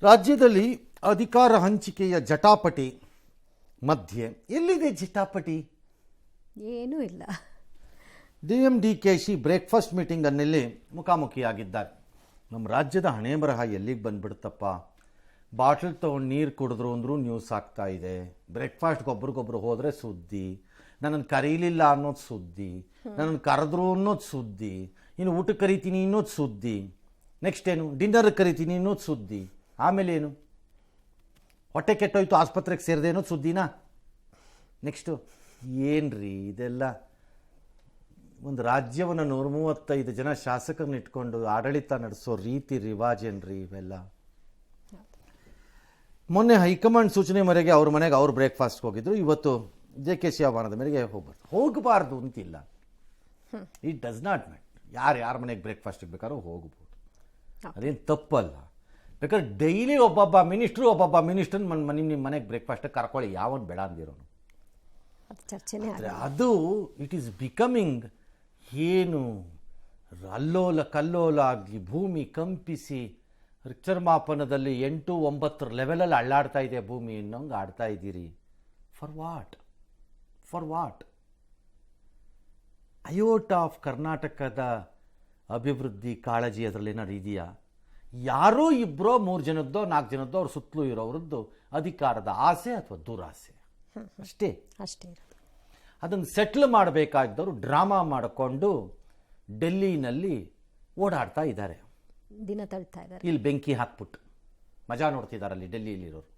ರಾಜ್ಯದಲ್ಲಿ ಅಧಿಕಾರ ಹಂಚಿಕೆಯ ಜಟಾಪಟಿ ಮಧ್ಯೆ ಎಲ್ಲಿದೆ ಜಟಾಪಟಿ? ಏನೂ ಇಲ್ಲ. DMDKಶಿ ಬ್ರೇಕ್ಫಾಸ್ಟ್ ಮೀಟಿಂಗ್ ಅನ್ನಲ್ಲಿ ಮುಖಾಮುಖಿಯಾಗಿದ್ದಾರೆ. ನಮ್ಮ ರಾಜ್ಯದ ಹಣೆ ಬರಹ ಎಲ್ಲಿಗೆ ಬಂದ್ಬಿಡುತ್ತಪ್ಪ? ಬಾಟಲ್ ತೊಗೊಂಡು ನೀರು ಕುಡಿದ್ರು ಅಂದರೂ ನ್ಯೂಸ್ ಆಗ್ತಾ ಇದೆ. ಬ್ರೇಕ್ಫಾಸ್ಟ್ಗೆ ಒಬ್ರಿಗೊಬ್ರು ಹೋದರೆ ಸುದ್ದಿ, ನನ್ನನ್ನು ಕರೀಲಿಲ್ಲ ಅನ್ನೋದು ಸುದ್ದಿ, ನನ್ನನ್ನು ಕರೆದ್ರು ಅನ್ನೋದು ಸುದ್ದಿ, ಇನ್ನು ಊಟಕ್ಕೆ ಕರಿತೀನಿ ಅನ್ನೋದು ಸುದ್ದಿ, ನೆಕ್ಸ್ಟ್ ಏನು ಡಿನ್ನರ್ಗೆ ಕರಿತೀನಿ ಅನ್ನೋದು ಸುದ್ದಿ, ಆಮೇಲೆ ಏನು ಹೊಟ್ಟೆ ಕೆಟ್ಟೋಯ್ತು ಆಸ್ಪತ್ರೆಗೆ ಸೇರಿದೆ ಅನ್ನೋದು ಸುದ್ದಿನಾ? ನೆಕ್ಸ್ಟು ಏನ್ರಿ ಇದೆಲ್ಲ? ಒಂದು ರಾಜ್ಯವನ್ನು 135 ಜನ ಶಾಸಕರನ್ನ ಇಟ್ಕೊಂಡು ಆಡಳಿತ ನಡೆಸೋ ರೀತಿ ರಿವಾಜೇನ್ರಿ ಇವೆಲ್ಲ? ಮೊನ್ನೆ ಹೈಕಮಾಂಡ್ ಸೂಚನೆ ಮೇರೆಗೆ ಅವ್ರ ಮನೆಗೆ ಅವ್ರು ಬ್ರೇಕ್ಫಾಸ್ಟ್ಗೆ ಹೋಗಿದ್ರು. ಇವತ್ತು JKC ಆಹ್ವಾನದ ಮೇರೆಗೆ ಹೋಗಬಾರ್ದು ಅಂತಿಲ್ಲ. It does not matter. ಯಾರ ಮನೆಗೆ ಬ್ರೇಕ್ಫಾಸ್ಟಿಗೆ ಬೇಕಾದ್ರೂ ಹೋಗ್ಬೋದು, ಅದೇನು ತಪ್ಪಲ್ಲ. ಬೇಕಾದ್ರೆ ಡೈಲಿ ಒಬ್ಬೊಬ್ಬ ಮಿನಿಸ್ಟ್ರನ್ನ ನಿಮ್ಮ ಮನೆಗೆ ಬ್ರೇಕ್ಫಾಸ್ಟಿಗೆ ಕರ್ಕೊಳ್ಳಿ, ಯಾವನು ಬೇಡ ಅಂದಿರೋನು. ಅದು ಇಟ್ ಈಸ್ ಬಿಕಮಿಂಗ್ ಏನು ಅಲ್ಲೋಲ ಕಲ್ಲೋಲ ಆಗಿ ಭೂಮಿ ಕಂಪಿಸಿ ರಿಕ್ಟರ್ ಮಾಪನದಲ್ಲಿ 8-9 ಲೆವೆಲಲ್ಲಿ ಅಳ್ಳಾಡ್ತಾ ಇದೆ ಭೂಮಿ ಅನ್ನೋಂಗೆ ಆಡ್ತಾ ಇದ್ದೀರಿ. For what? ಅಯೋಟ ಆಫ್ ಕರ್ನಾಟಕದ ಅಭಿವೃದ್ಧಿ ಕಾಳಜಿ ಅದರಲ್ಲಿ ಏನಾದ್ರು ಇದೆಯಾ? ಯಾರೋ 2-3 ಜನದ್ದೋ 4 ಜನದ್ದೋ ಅವ್ರ ಸುತ್ತಲೂ ಇರೋವ್ರದ್ದು ಅಧಿಕಾರದ ಆಸೆ ಅಥವಾ ದುರಾಸೆ ಅಷ್ಟೇ. ಅದನ್ನು ಸೆಟ್ಲ್ ಮಾಡಬೇಕಾಗಿದ್ದವರು ಡ್ರಾಮಾ ಮಾಡಿಕೊಂಡು ಡೆಲ್ಲಿನಲ್ಲಿ ಓಡಾಡ್ತಾ ಇದ್ದಾರೆ, ದಿನ ತಳ್ತಾ ಇದ್ದಾರೆ. ಇಲ್ಲಿ ಬೆಂಕಿ ಹಾಕ್ಬಿಟ್ಟು ಮಜಾ ನೋಡ್ತಿದ್ದಾರೆ ಅಲ್ಲಿ ಡೆಲ್ಲಿಯಲ್ಲಿರೋರು.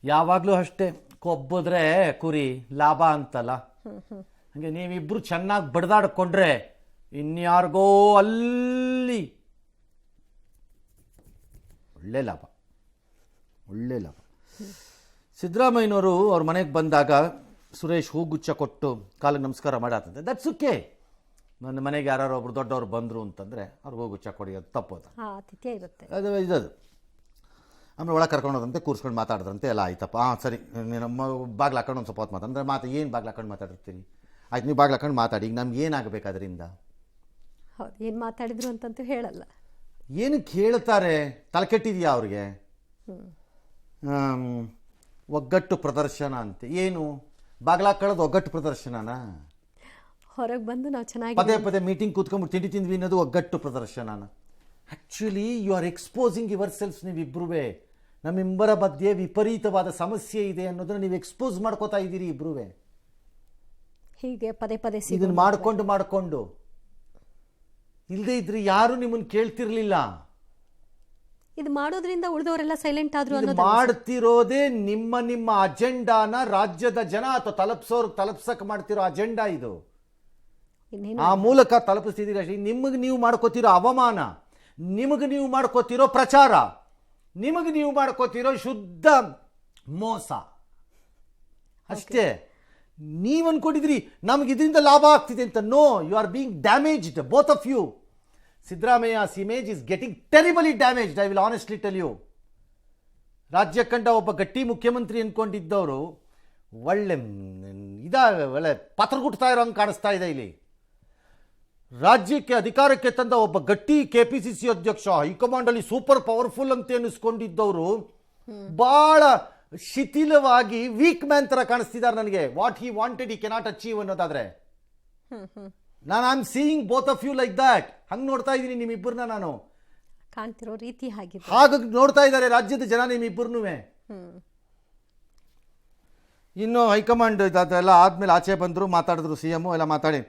ಯಾವಾಗಲೂ ಅಷ್ಟೇ, ಕೊಬ್ಬಿದ್ರೆ ಕುರಿ ಲಾಭ ಅಂತಲ್ಲ, ಹಂಗೆ ನೀವಿಬ್ರು ಚೆನ್ನಾಗಿ ಬಡ್ದಾಡ್ಕೊಂಡ್ರೆ ಇನ್ಯಾರಿಗೋ ಅಲ್ಲಿ ಒಳ್ಳೆ ಲಾಭ. ಸಿದ್ದರಾಮಯ್ಯನವರು ಅವ್ರ ಮನೆಗೆ ಬಂದಾಗ ಸುರೇಶ್ ಹೂಗುಚ್ಚ ಕೊಟ್ಟು ಕಾಲಿಗೆ ನಮಸ್ಕಾರ ಮಾಡಾತಂತೆ. That's okay. ನನ್ನ ಮನೆಗೆ ಯಾರು ಒಬ್ರು ದೊಡ್ಡವ್ರು ಬಂದರು ಅಂತಂದರೆ ಅವ್ರಿಗೆ ಹೂಗುಚ್ಚ ಕೊಡಿ, ಅದು ತಪ್ಪೋದು, ಅದು ಇದದು. ಆಮೇಲೆ ಒಳಗೆ ಕರ್ಕೊಂಡೋದಂತೆ, ಕೂರ್ಸ್ಕೊಂಡು ಮಾತಾಡಿದ್ರಂತೆ, ಎಲ್ಲ ಆಯ್ತಪ್ಪ. ಸರಿ, ನಮ್ಮ ಬಾಗ್ಲು ಹಾಕೊಂಡು ಒಂದು ಸ್ವಲ್ಪ ಹೊತ್ತು ಮಾತಾಡಿದ್ರೆ ಏನು ಬಾಗ್ಲು ಹಾಕೊಂಡು ಮಾತಾಡಿರ್ತೀರಿ? ಆಯ್ತು, ನೀವು ಬಾಗ್ಲು ಹಾಕೊಂಡು ಮಾತಾಡಿ. ಈಗ ನಮ್ಗೆ ಏನಾಗಬೇಕು ಅದರಿಂದ? ಹೌದು, ಏನು ಮಾತಾಡಿದ್ರು ಅಂತಂತೂ ಹೇಳಲ್ಲ. ಏನಕ್ಕೆ ಹೇಳ್ತಾರೆ? ತಲೆಕೆಟ್ಟಿದೆಯಾ ಅವ್ರಿಗೆ? ಒಗ್ಗಟ್ಟು ಪ್ರದರ್ಶನ ಅಂತೆ. ಏನು ಬಾಗ್ಲ ಹಾಕೊಳ್ಳೋದು ಒಗ್ಗಟ್ಟು ಪ್ರದರ್ಶನನಾ? ಹೊರಗೆ ಬಂದು ನಾವು ಚೆನ್ನಾಗಿ ಪದೇ ಮೀಟಿಂಗ್ ಕೂತ್ಕೊಂಡ್ಬಿಟ್ಟು ತಿಂಡಿ ತಿಂದ್ವಿ ಅನ್ನೋದು ಒಗ್ಗಟ್ಟು ಪ್ರದರ್ಶನನ? Actually you are exposing yourself. ನೀವಿಬ್ಬರೂ ನಮ್ಮಿಬ್ಬರ ಮಧ್ಯೆ ವಿಪರೀತವಾದ ಸಮಸ್ಯೆ ಇದೆ ಅನ್ನೋದನ್ನ ನೀವು ಎಕ್ಸ್ಪೋಸ್ ಮಾಡ್ಕೋತಾ ಇದ್ದೀರಿ ಇಬ್ಬರೂ. ಹೀಗೆ ಪದೇ ಇದನ್ನು ಮಾಡ್ಕೊಂಡು ಇಲ್ಲದೆ ಇದ್ರೆ ಯಾರು ನಿಮ್ಮನ್ನು ಕೇಳ್ತಿರ್ಲಿಲ್ಲ. ಇದು ಮಾಡೋದ್ರಿಂದ ಉಳಿದವರೆಲ್ಲ ಸೈಲೆಂಟ್ ಆದ್ರು. ಮಾಡ್ತಿರೋದೇ ನಿಮ್ಮ ಅಜೆಂಡಾನ ರಾಜ್ಯದ ಜನ ಅಥವಾ ತಲುಪ್ಸಕ್ ಮಾಡ್ತಿರೋ ಅಜೆಂಡಾ ಇದು. ಆ ಮೂಲಕ ತಲುಪಿಸ್ತಿದ್ದೀರಿ ಅಷ್ಟೇ. ನಿಮಗೆ ನೀವು ಮಾಡ್ಕೋತಿರೋ ಅವಮಾನ, ನಿಮಗೆ ನೀವು ಮಾಡ್ಕೋತಿರೋ ಪ್ರಚಾರ, ನಿಮಗೆ ನೀವು ಮಾಡ್ಕೋತಿರೋ ಶುದ್ಧ ಮೋಸ ಅಷ್ಟೇ. ನೀವು ಅನ್ಕೊಂಡಿದ್ರಿ ನಮ್ಗೆ ಇದರಿಂದ ಲಾಭ ಆಗ್ತಿದೆ ಅಂತ. No, you are being damaged, both of you. Siddramaia's image is getting terribly damaged, I will honestly tell you. ರಾಜ್ಯ ಕಂಡ ಒಬ್ಬ ಗಟ್ಟಿ ಮುಖ್ಯಮಂತ್ರಿ ಅನ್ಕೊಂಡಿದ್ದವರು ಒಳ್ಳೆ ಪತ್ರಗುಟ್ತಾ ಇರೋ ಹಂಗೆ ಕಾಣಿಸ್ತಾ ಇದೆ ಇಲ್ಲಿ. ರಾಜ್ಯಕ್ಕೆ ಅಧಿಕಾರಕ್ಕೆ ತಂದ ಒಬ್ಬ ಗಟ್ಟಿ KPCC ಅಧ್ಯಕ್ಷ, ಹೈಕಮಾಂಡ್ ಅಲ್ಲಿ ಸೂಪರ್ ಪವರ್ಫುಲ್ ಅಂತ ಎನಿಸ್ಕೊಂಡಿದ್ದವರು ಬಹಳ ಶಿಥಿಲವಾಗಿ ವೀಕ್ ಮ್ಯಾನ್ ತರ ಕಾಣಿಸ್ತಿದ್ದಾರೆ ನನಗೆ. What he wanted he cannot achieve ಅನ್ನೋದಾದ್ರೆ ನಾನು I am seeing both of you like that. ಹಂಗೆ ನೋಡ್ತಾ ಇದ್ದೀನಿ ನಿಮ್ಮಿಬ್ಬರನ್ನ. ನಾನು ಕಾಣ್ತಿರೋ ರೀತಿ ಹಾಗಾಗಿ ನೋಡ್ತಾ ಇದ್ದಾರೆ ರಾಜ್ಯದ ಜನ ನಿಮ್ಮಿಬ್ಬರನ್ನೂ. ಇನ್ನು ಹೈಕಮಾಂಡ್ ಇದೆಲ್ಲ ಆದ್ಮೇಲೆ ಆಚೆ ಬಂದರು, ಮಾತಾಡಿದ್ರು CM ಎಲ್ಲ ಮಾತಾಡಿ.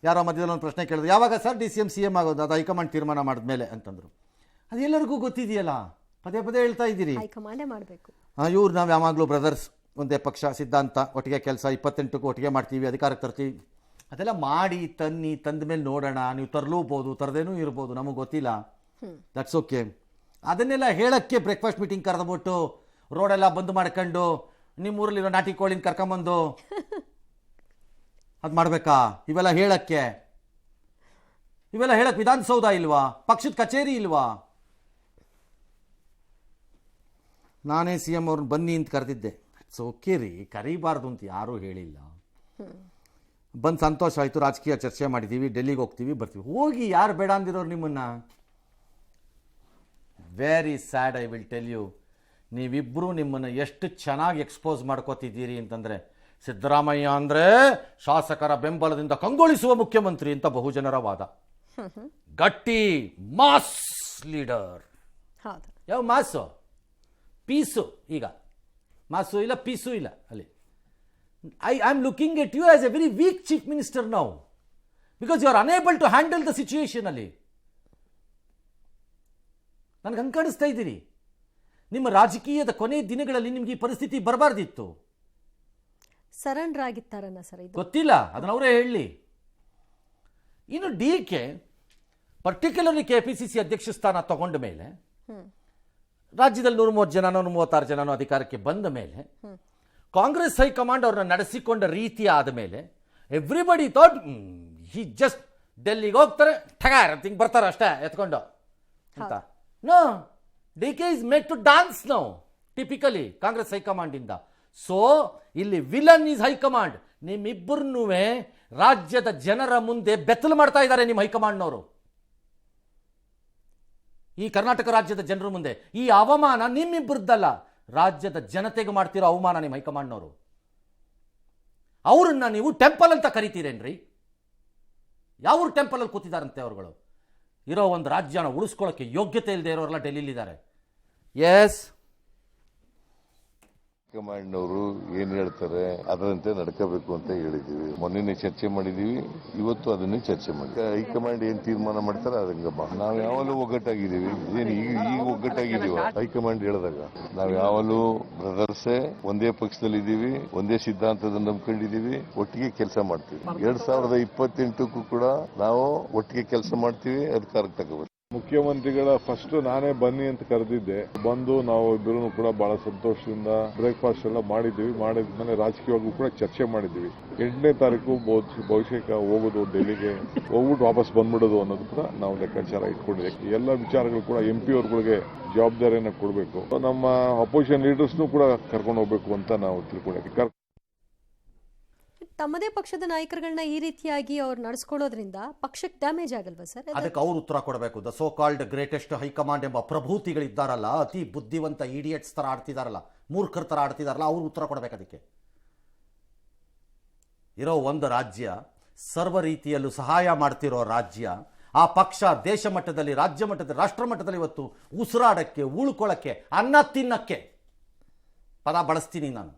ಯಾರೋ ಮಧ್ಯದಲ್ಲಿ ಒಂದು ಪ್ರಶ್ನೆ ಕೇಳಿದ್ರು, ಯಾವಾಗ ಸರ್ DCM CM ಆಗೋದು? ಅದು ಹೈಕಮಾಂಡ್ ತೀರ್ಮಾನ ಮಾಡಿದ್ಮೇಲೆ ಅಂತಂದ್ರು. ಅದು ಎಲ್ಲರಿಗೂ ಗೊತ್ತಿದೆಯಲ್ಲ, ಪದೇ ಹೇಳ್ತಾ ಇದ್ದೀರಿ. ಹೈಕಮಾಂಡೇ ಮಾಡಬೇಕು. ಇವ್ರು ನಾವು ಯಾವಾಗಲೂ ಬ್ರದರ್ಸ್, ಒಂದೇ ಪಕ್ಷ, ಸಿದ್ಧಾಂತ, ಒಟ್ಟಿಗೆ ಕೆಲಸ, 28ಕ್ಕೂ ಒಟ್ಟಿಗೆ ಮಾಡ್ತೀವಿ, ಅಧಿಕಾರಕ್ಕೆ ತರ್ತೀವಿ. ಅದೆಲ್ಲ ಮಾಡಿ ತಂದ ಮೇಲೆ ನೋಡೋಣ. ನೀವು ತರಲೂಬೋದು, ತರದೇನೂ ಇರ್ಬೋದು, ನಮಗೆ ಗೊತ್ತಿಲ್ಲ. That's okay. ಅದನ್ನೆಲ್ಲ ಹೇಳಕ್ಕೆ ಬ್ರೇಕ್ಫಾಸ್ಟ್ ಮೀಟಿಂಗ್ ಕರೆದ್ಬಿಟ್ಟು ರೋಡೆಲ್ಲ ಬಂದ್ ಮಾಡ್ಕೊಂಡು ನಿಮ್ಮೂರಲ್ಲಿರೋ ನಾಟಿ ಕೋಳಿನ ಕರ್ಕೊಂಬಂದು ಅದು ಮಾಡಬೇಕಾ? ಇವೆಲ್ಲ ಹೇಳಕ್ಕೆ ವಿಧಾನಸೌಧ ಇಲ್ವಾ? ಪಕ್ಷದ ಕಚೇರಿ ಇಲ್ವಾ? ನಾನೇ CM ಅವ್ರನ್ನ ಬನ್ನಿ ಅಂತ ಕರೆದಿದ್ದೆ. ಇಟ್ಸ್ ಓಕೆ ರೀ, ಕರೀಬಾರ್ದು ಅಂತ ಯಾರೂ ಹೇಳಿಲ್ಲ. ಬಂದು ಸಂತೋಷ ಆಯಿತು, ರಾಜಕೀಯ ಚರ್ಚೆ ಮಾಡಿದ್ದೀವಿ, ಡೆಲ್ಲಿಗೆ ಹೋಗ್ತೀವಿ ಬರ್ತೀವಿ. ಹೋಗಿ, ಯಾರು ಬೇಡ ಅಂದಿರೋರು ನಿಮ್ಮನ್ನು? Very sad, I will tell you. ನೀವಿಬ್ಬರು ನಿಮ್ಮನ್ನು ಎಷ್ಟು ಚೆನ್ನಾಗಿ ಎಕ್ಸ್ಪೋಸ್ ಮಾಡ್ಕೋತಿದ್ದೀರಿ ಅಂತಂದರೆ, ಸಿದ್ದರಾಮಯ್ಯ ಅಂದರೆ ಶಾಸಕರ ಬೆಂಬಲದಿಂದ ಕಂಗೊಳಿಸುವ ಮುಖ್ಯಮಂತ್ರಿ ಅಂತ ಬಹುಜನರ ವಾದ. ಗಟ್ಟಿ ಮಾಸ್ ಲೀಡರ್. ಹೌದು. ಯಾವ ಮಾಸು? ಪೀಸು. ಈಗ ಮಾಸು ಇಲ್ಲ, ಪೀಸು ಇಲ್ಲ ಅಲ್ಲಿ. I am looking at you as a very weak chief minister now, because you are unable to handle the situation ಅಲ್ಲಿ. ನನಗೆ ಹಂಗೆ ಕಾಣಿಸ್ತಾ ಇದ್ದೀರಿ. ನಿಮ್ಮ ರಾಜಕೀಯದ ಕೊನೆ ದಿನಗಳಲ್ಲಿ ನಿಮ್ಗೆ ಈ ಪರಿಸ್ಥಿತಿ ಬರಬಾರ್ದಿತ್ತು. ಸರೆಂಡರ್ ಆಗಿತ್ತಾರನ್ನ ಸರ್ ಇದು ಗೊತ್ತಿಲ್ಲ, ಅದನ್ನ ಅವರೇ ಹೇಳಲಿ. ಇನ್ನು DK ಪರ್ಟಿಕ್ಯುಲರ್ಲಿ KPCC ಅಧ್ಯಕ್ಷ ಸ್ಥಾನ ತಗೊಂಡ ಮೇಲೆ, ರಾಜ್ಯದಲ್ಲಿ 130 ಜನ 136 ಜನ ಅಧಿಕಾರಕ್ಕೆ ಬಂದ ಮೇಲೆ, ಕಾಂಗ್ರೆಸ್ ಹೈಕಮಾಂಡ್ ಅವ್ರನ್ನ ನಡೆಸಿಕೊಂಡ ರೀತಿ ಆದ ಮೇಲೆ, ಎವ್ರಿಬಡಿ ಥಾಟ್ ಹಿ ಜಸ್ಟ್ ಡೆಲ್ಲಿಗೆ ಹೋಗ್ತಾರೆ, ಠಗಾರ ಅಂತ ಹಿಂಗೆ ಬರ್ತಾರೆ ಅಷ್ಟೇ ಎತ್ಕೊಂಡು ಅಂತ. No, DK is made to dance now, typically Congress high command ಇಂದ. ಸೊ ಇಲ್ಲಿ ವಿಲನ್ ಈಸ್ ಹೈಕಮಾಂಡ್. ನಿಮ್ಮಿಬ್ಬರನ್ನೂ ರಾಜ್ಯದ ಜನರ ಮುಂದೆ ಬೆತ್ತಲು ಮಾಡ್ತಾ ಇದ್ದಾರೆ ನಿಮ್ಮ ಹೈಕಮಾಂಡ್ನವರು. ಈ ಕರ್ನಾಟಕ ರಾಜ್ಯದ ಜನರ ಮುಂದೆ ಈ ಅವಮಾನ ನಿಮ್ಮಿಬ್ಬರದ್ದಲ್ಲ, ರಾಜ್ಯದ ಜನತೆಗೆ ಮಾಡ್ತಿರೋ ಅವಮಾನ ನಿಮ್ಮ ಹೈಕಮಾಂಡ್ನವರು. ಅವ್ರನ್ನ ನೀವು ಟೆಂಪಲ್ ಅಂತ ಕರಿತೀರೇನ್ರಿ? ಯಾವ ಟೆಂಪಲಲ್ಲಿ ಕೂತಿದಾರಂತೆ ಅವರುಗಳು? ಇರೋ ಒಂದು ರಾಜ್ಯನ ಉಳಿಸ್ಕೊಳ್ಳೋಕ್ಕೆ ಯೋಗ್ಯತೆ ಇಲ್ಲದೆ ಇರೋರೆಲ್ಲ ಡೆಲ್ಲಿಲಿದ್ದಾರೆ. ಎಸ್, ಹೈಕಮಾಂಡ್ನವರು ಏನ್ ಹೇಳ್ತಾರೆ ಅದರಂತೆ ನಡ್ಕೋಬೇಕು ಅಂತ ಹೇಳಿದೀವಿ. ಮೊನ್ನೆ ಚರ್ಚೆ ಮಾಡಿದೀವಿ, ಇವತ್ತು ಅದನ್ನೇ ಚರ್ಚೆ ಮಾಡಿ ಹೈಕಮಾಂಡ್ ಏನ್ ತೀರ್ಮಾನ ಮಾಡ್ತಾರೆ ಅದಂಗಮ್ಮ. ನಾವ್ ಯಾವಾಗಲೂ ಒಗ್ಗಟ್ಟಾಗಿದ್ದೀವಿ. ಏನ್ ಈಗ ಒಗ್ಗಟ್ಟಾಗಿದೀವ? ಹೈಕಮಾಂಡ್ ಹೇಳಿದಾಗ ನಾವ್ ಯಾವಾಗಲೂ ಬ್ರದರ್ಸೇ, ಒಂದೇ ಪಕ್ಷದಲ್ಲಿ ಇದ್ದೀವಿ, ಒಂದೇ ಸಿದ್ಧಾಂತದ ನಂಬ್ಕೊಂಡಿದೀವಿ, ಒಟ್ಟಿಗೆ ಕೆಲಸ ಮಾಡ್ತೀವಿ. 2028ಕ್ಕೂ ಕೂಡ ನಾವು ಒಟ್ಟಿಗೆ ಕೆಲಸ ಮಾಡ್ತೀವಿ, ಅಧಿಕಾರಕ್ಕೆ ತಗೋಬೇಕು. ಮುಖ್ಯಮಂತ್ರಿಗಳ ಫಸ್ಟ್ ನಾನೇ ಬನ್ನಿ ಅಂತ ಕರೆದಿದ್ದೆ. ಬಂದು ನಾವು ಇಬ್ಬರು ಕೂಡ ಬಹಳ ಸಂತೋಷದಿಂದ ಬ್ರೇಕ್ಫಾಸ್ಟ್ ಎಲ್ಲ ಮಾಡಿದ್ದೀವಿ. ಮಾಡಿದ್ಮೇಲೆ ರಾಜಕೀಯವಾಗೂ ಕೂಡ ಚರ್ಚೆ ಮಾಡಿದ್ದೀವಿ. 8ನೇ ತಾರೀಕು ಬಹುಶಃ ಹೋಗೋದು ಡೆಲ್ಲಿಗೆ, ಹೋಗ್ಬಿಟ್ಟು ವಾಪಸ್ ಬಂದ್ಬಿಡೋದು ಅನ್ನೋದು ಕೂಡ ನಾವು ಲೆಕ್ಕಾಚಾರ ಇಟ್ಕೊಂಡಿದ್ದೀವಿ. ಎಲ್ಲ ವಿಚಾರಗಳು ಕೂಡ MP ಅವ್ರಗಳಿಗೆ ಜವಾಬ್ದಾರಿಯನ್ನು ಕೊಡಬೇಕು. ನಮ್ಮ ಅಪೋಸಿಷನ್ ಲೀಡರ್ಸ್ನೂ ಕೂಡ ಕರ್ಕೊಂಡು ಹೋಗ್ಬೇಕು ಅಂತ ನಾವು ತಿಳ್ಕೊಂಡಿದ್ದೀವಿ. ತಮ್ಮದೇ ಪಕ್ಷದ ನಾಯಕರುಗಳನ್ನ ಈ ರೀತಿಯಾಗಿ ಅವ್ರು ನಡೆಸ್ಕೊಳ್ಳೋದ್ರಿಂದ ಪಕ್ಷಕ್ಕೆ ಡ್ಯಾಮೇಜ್ ಆಗಲ್ವಾ ಸರ್? ಅದಕ್ಕೆ ಅವ್ರು ಉತ್ತರ ಕೊಡಬೇಕು. The so called greatest high command ಎಂಬ ಪ್ರಭೂತಿಗಳಿದ್ದಾರಲ್ಲ, ಅತಿ ಬುದ್ಧಿವಂತ ಇಡಿಯಟ್ಸ್ ತರ ಆಡ್ತಿದಾರಲ್ಲ, ಮೂರ್ಖರ ತರ ಆಡ್ತಿದಾರಲ್ಲ, ಅವ್ರು ಉತ್ತರ ಕೊಡಬೇಕು ಅದಕ್ಕೆ. ಇರೋ ಒಂದು ರಾಜ್ಯ, ಸರ್ವ ರೀತಿಯಲ್ಲೂ ಸಹಾಯ ಮಾಡ್ತಿರೋ ರಾಜ್ಯ, ಆ ಪಕ್ಷ ದೇಶ ಮಟ್ಟದಲ್ಲಿ, ರಾಜ್ಯ ಮಟ್ಟದಲ್ಲಿ, ರಾಷ್ಟ್ರ ಮಟ್ಟದಲ್ಲಿ ಇವತ್ತು ಉಸಿರಾಡಕ್ಕೆ, ಉಳ್ಕೊಳ್ಳೋಕ್ಕೆ, ಅನ್ನ ತಿನ್ನಕ್ಕೆ, ಪದ ಬಳಸ್ತೀನಿ ನಾನು,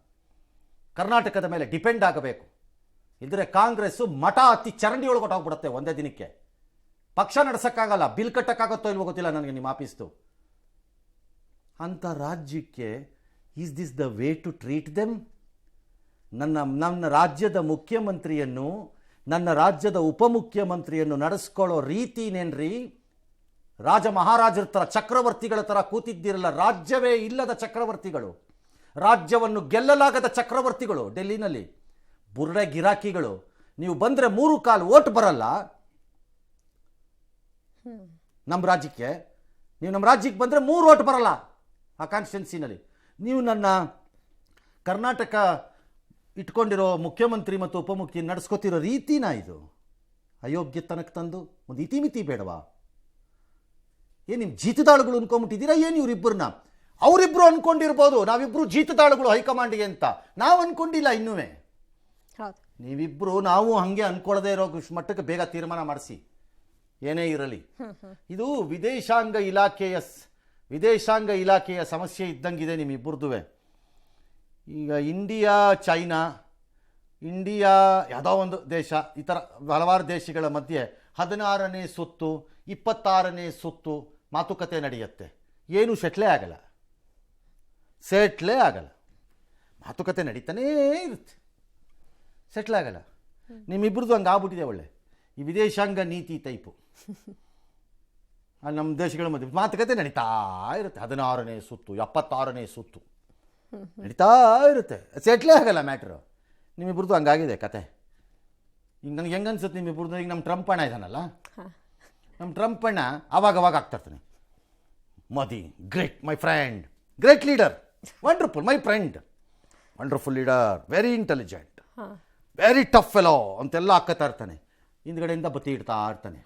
ಕರ್ನಾಟಕದ ಮೇಲೆ ಡಿಪೆಂಡ್ ಆಗಬೇಕು. ಇದ್ರೆ ಕಾಂಗ್ರೆಸ್ಸು ಮಠ ಹತ್ತಿ ಚರಂಡಿ ಒಳಗೆ ಹೊಟ್ಟೋಗ್ಬಿಡುತ್ತೆ ಒಂದೇ ದಿನಕ್ಕೆ. ಪಕ್ಷ ನಡೆಸೋಕ್ಕಾಗಲ್ಲ, ಬಿಲ್ ಕಟ್ಟಕ್ಕಾಗತ್ತೋ ಇಲ್ವೋ ಗೊತ್ತಿಲ್ಲ ನನಗೆ ನಿಮ್ಮ ಆಫೀಸ್ದು. ಅಂಥ ರಾಜ್ಯಕ್ಕೆ is this the way to treat them? ನನ್ನ ರಾಜ್ಯದ ಮುಖ್ಯಮಂತ್ರಿಯನ್ನು, ನನ್ನ ರಾಜ್ಯದ ಉಪಮುಖ್ಯಮಂತ್ರಿಯನ್ನು ನಡೆಸ್ಕೊಳ್ಳೋ ರೀತಿನೇನ್ರಿ? ರಾಜ ಮಹಾರಾಜರ ಥರ, ಚಕ್ರವರ್ತಿಗಳ ಥರ ಕೂತಿದ್ದಿರಲ್ಲ. ರಾಜ್ಯವೇ ಇಲ್ಲದ ಚಕ್ರವರ್ತಿಗಳು, ರಾಜ್ಯವನ್ನು ಗೆಲ್ಲಲಾಗದ ಚಕ್ರವರ್ತಿಗಳು ಡೆಲ್ಲಿನಲ್ಲಿ, ಬುರ್ಡೆ ಗಿರಾಕಿಗಳು. ನೀವು ಬಂದರೆ 3 ಕಾಲು ಓಟ್ ಬರಲ್ಲ ನಮ್ಮ ರಾಜ್ಯಕ್ಕೆ. ನೀವು ನಮ್ಮ ರಾಜ್ಯಕ್ಕೆ ಬಂದರೆ 3 ಓಟ್ ಬರಲ್ಲ ಆ ಕಾನ್ಸ್ಟಿಟ್ಯೂನ್ಸಿನಲ್ಲಿ. ನೀವು ನನ್ನ ಕರ್ನಾಟಕ ಇಟ್ಕೊಂಡಿರೋ ಮುಖ್ಯಮಂತ್ರಿ ಮತ್ತು ಉಪಮುಖ್ಯ ನಡೆಸ್ಕೊತಿರೋ ರೀತಿನ ಇದು? ಅಯೋಗ್ಯತನಕ್ಕೆ ತಂದು ಒಂದು ಇತಿಮಿತಿ ಬೇಡವಾ? ಏನು ನಿಮ್ಮ ಜೀತದಾಳುಗಳು ಅನ್ಕೊಂಬಿಟ್ಟಿದ್ದೀರಾ ಏನು ಇವರಿಬ್ಬರನ್ನ? ಅವರಿಬ್ಬರು ಅನ್ಕೊಂಡಿರ್ಬೋದು ನಾವಿಬ್ಬರು ಜೀತದಾಳುಗಳು ಹೈಕಮಾಂಡಿಗೆ ಅಂತ, ನಾವು ಅನ್ಕೊಂಡಿಲ್ಲ ಇನ್ನೂ. ನೀವಿಬ್ಬರು ನಾವು ಹಾಗೆ ಅನ್ಕೊಳ್ಳದೆ ಇರೋ ಮಟ್ಟಕ್ಕೆ ಬೇಗ ತೀರ್ಮಾನ ಮಾಡಿಸಿ, ಏನೇ ಇರಲಿ. ಇದು ವಿದೇಶಾಂಗ ಇಲಾಖೆಯ ಸಮಸ್ಯೆ ಇದ್ದಂಗಿದೆ ನಿಮ್ಮಿಬ್ಬರದು. ಈಗ ಇಂಡಿಯಾ, ಚೈನಾ, ಇಂಡಿಯಾ ಯಾವುದೋ ಒಂದು ದೇಶ, ಈ ಥರ ಹಲವಾರು ದೇಶಗಳ ಮಧ್ಯೆ 16ನೇ ಸುತ್ತು 26ನೇ ಸುತ್ತು ಮಾತುಕತೆ ನಡೆಯುತ್ತೆ. ಏನು ಸೆಟ್ಲೇ ಆಗಲ್ಲ, ಮಾತುಕತೆ ನಡೀತಾನೇ ಇರುತ್ತೆ, ಸೆಟ್ಲ್ ಆಗಲ್ಲ. ನಿಮ್ಮಿಬ್ಬರದು ಹಂಗೆ ಆಗ್ಬಿಟ್ಟಿದೆ. ಒಳ್ಳೆ ಈ ವಿದೇಶಾಂಗ ನೀತಿ ಟೈಪು ನಮ್ಮ ದೇಶಗಳ ಮಧ್ಯೆ ಮಾತುಕತೆ ನಡೀತಾ ಇರುತ್ತೆ. 16ನೇ ಸುತ್ತು 76ನೇ ಸುತ್ತು ನಡೀತಾ ಇರುತ್ತೆ, ಸೆಟ್ಲೇ ಆಗಲ್ಲ ಮ್ಯಾಟ್ರು. ನಿಮ್ಮಿಬ್ಬರದು ಹಂಗಾಗಿದೆ ಕತೆ. ಈಗ ನನಗೆ ಹೆಂಗೆ ಅನ್ಸುತ್ತೆ ನಿಮ್ಮಿಬ್ಬರದು, ಈಗ ನಮ್ಮ ಟ್ರಂಪ್ ಅಣ್ಣ ಇದ್ದಾನಲ್ಲ, ನಮ್ಮ ಟ್ರಂಪ್ ಅಣ್ಣ ಅವಾಗ ಆಗ್ತಾರ್ತಾನೆ, Modi great, my friend, great leader, wonderful, my friend, wonderful leader, very intelligent, very tough fellow ಅಂತೆಲ್ಲ ಹಾಕತ್ತಾ ಇರ್ತಾನೆ. ಹಿಂದ್ಗಡೆಯಿಂದ ಬತ್ತಿ ಇಡ್ತಾ ಇರ್ತಾನೆ.